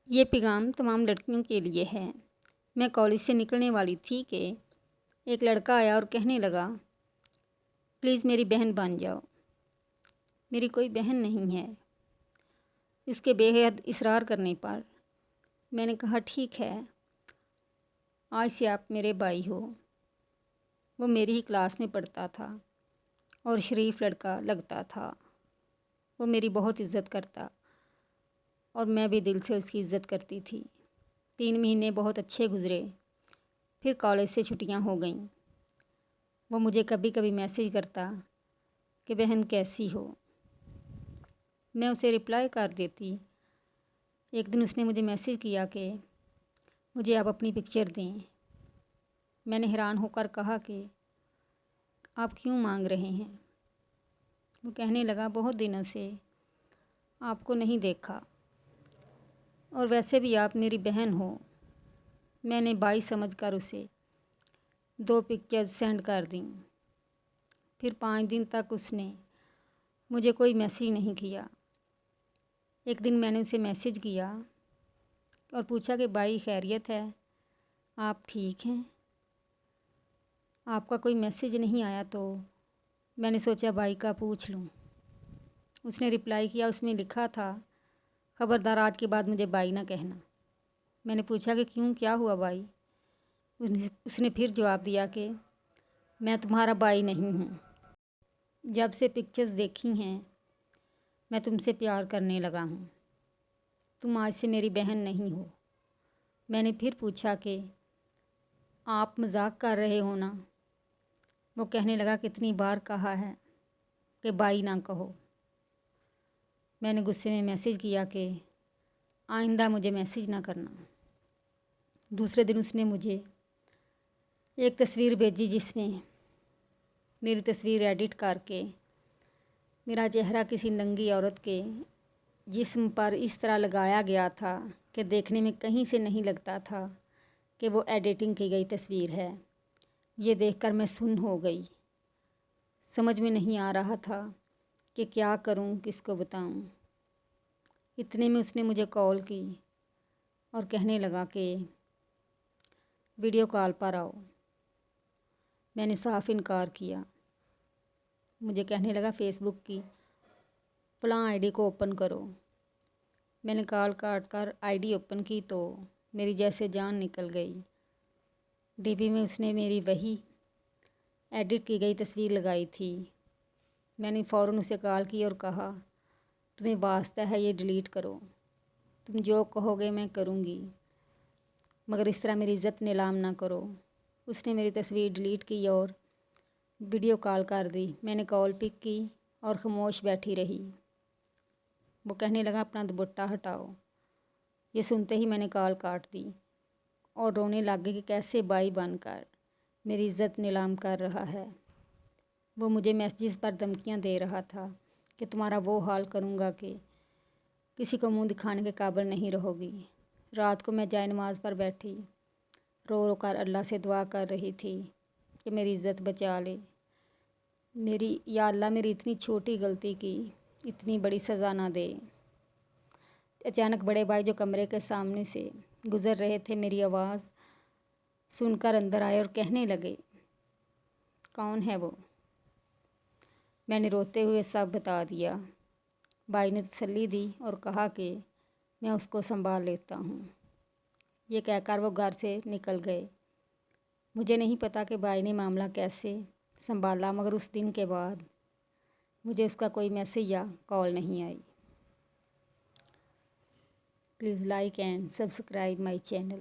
یہ پیغام تمام لڑکیوں کے لیے ہے۔ میں کالج سے نکلنے والی تھی کہ ایک لڑکا آیا اور کہنے لگا، پلیز میری بہن بن جاؤ۔ میری کوئی بہن نہیں ہے۔ اس کے بے حد اصرار کرنے پر میں نے کہا، ٹھیک ہے، آج سے آپ میرے بھائی ہو۔ وہ میری ہی کلاس میں پڑھتا تھا اور شریف لڑکا لگتا تھا۔ وہ میری بہت عزت کرتا اور میں بھی دل سے اس کی عزت کرتی تھی۔ 3 مہینے بہت اچھے گزرے۔ پھر کالج سے چھٹیاں ہو گئیں۔ وہ مجھے کبھی کبھی میسیج کرتا کہ بہن کیسی ہو؟ میں اسے رپلائی کر دیتی۔ ایک دن اس نے مجھے میسیج کیا کہ مجھے آپ اپنی پکچر دیں۔ میں نے حیران ہو کر کہا کہ آپ کیوں مانگ رہے ہیں؟ وہ کہنے لگا، بہت دنوں سے آپ کو نہیں دیکھا اور ویسے بھی آپ میری بہن ہو۔ میں نے بھائی سمجھ کر اسے 2 پکچرز سینڈ کر دیں۔ پھر 5 دن تک اس نے مجھے کوئی میسیج نہیں کیا۔ ایک دن میں نے اسے میسیج کیا اور پوچھا کہ بھائی خیریت ہے؟ آپ ٹھیک ہیں؟ آپ کا کوئی میسیج نہیں آیا تو میں نے سوچا بھائی کا پوچھ لوں۔ اس نے رپلائی کیا، اس میں لکھا تھا، خبردار آج کے بعد مجھے بھائی نہ کہنا۔ میں نے پوچھا کہ کیوں، کیا ہوا بھائی؟ اس نے پھر جواب دیا کہ میں تمہارا بھائی نہیں ہوں۔ جب سے پکچرز دیکھی ہیں میں تم سے پیار کرنے لگا ہوں۔ تم آج سے میری بہن نہیں ہو۔ میں نے پھر پوچھا کہ آپ مذاق کر رہے ہو نا؟ وہ کہنے لگا، کتنی بار کہا ہے کہ بھائی نہ کہو۔ میں نے غصے میں میسیج کیا کہ آئندہ مجھے میسیج نہ کرنا۔ دوسرے دن اس نے مجھے ایک تصویر بھیجی جس میں میری تصویر ایڈٹ کر کے میرا چہرہ کسی ننگی عورت کے جسم پر اس طرح لگایا گیا تھا کہ دیکھنے میں کہیں سے نہیں لگتا تھا کہ وہ ایڈیٹنگ کی گئی تصویر ہے۔ یہ دیکھ کر میں سن ہو گئی۔ سمجھ میں نہیں آ رہا تھا کہ کیا کروں، کس کو بتاؤں۔ اتنے میں اس نے مجھے کال کی اور کہنے لگا کہ ویڈیو کال پر آؤ۔ میں نے صاف انکار کیا۔ مجھے کہنے لگا، فیس بک کی فلاں آئی ڈی کو اوپن کرو۔ میں نے کال کاٹ کر آئی ڈی اوپن کی تو میری جیسے جان نکل گئی۔ ڈی پی میں اس نے میری وہی ایڈٹ کی گئی تصویر لگائی تھی۔ میں نے فوراً اسے کال کی اور کہا، تمہیں واسطہ ہے یہ ڈیلیٹ کرو۔ تم جو کہو گے میں کروں گی، مگر اس طرح میری عزت نیلام نہ کرو۔ اس نے میری تصویر ڈیلیٹ کی اور ویڈیو کال کر دی۔ میں نے کال پک کی اور خاموش بیٹھی رہی۔ وہ کہنے لگا، اپنا دوپٹہ ہٹاؤ۔ یہ سنتے ہی میں نے کال کاٹ دی اور رونے لگ گئی کہ کیسے بھائی بن کر میری عزت نیلام کر رہا ہے۔ وہ مجھے میسیجز پر دھمکیاں دے رہا تھا کہ تمہارا وہ حال کروں گا کہ کسی کو منہ دکھانے کے قابل نہیں رہو گی۔ رات کو میں جائے نماز پر بیٹھی رو رو کر اللہ سے دعا کر رہی تھی کہ میری عزت بچا لے۔ یا اللہ میری اتنی چھوٹی غلطی کی اتنی بڑی سزا نہ دے۔ اچانک بڑے بھائی جو کمرے کے سامنے سے گزر رہے تھے میری آواز سن کر اندر آئے اور کہنے لگے، کون ہے وہ؟ میں نے روتے ہوئے سب بتا دیا۔ بھائی نے تسلی دی اور کہا کہ میں اس کو سنبھال لیتا ہوں۔ یہ کہہ کر وہ گھر سے نکل گئے۔ مجھے نہیں پتا کہ بھائی نے معاملہ کیسے سنبھالا، مگر اس دن کے بعد مجھے اس کا کوئی میسیج یا کال نہیں آئی۔ Please like and subscribe my channel.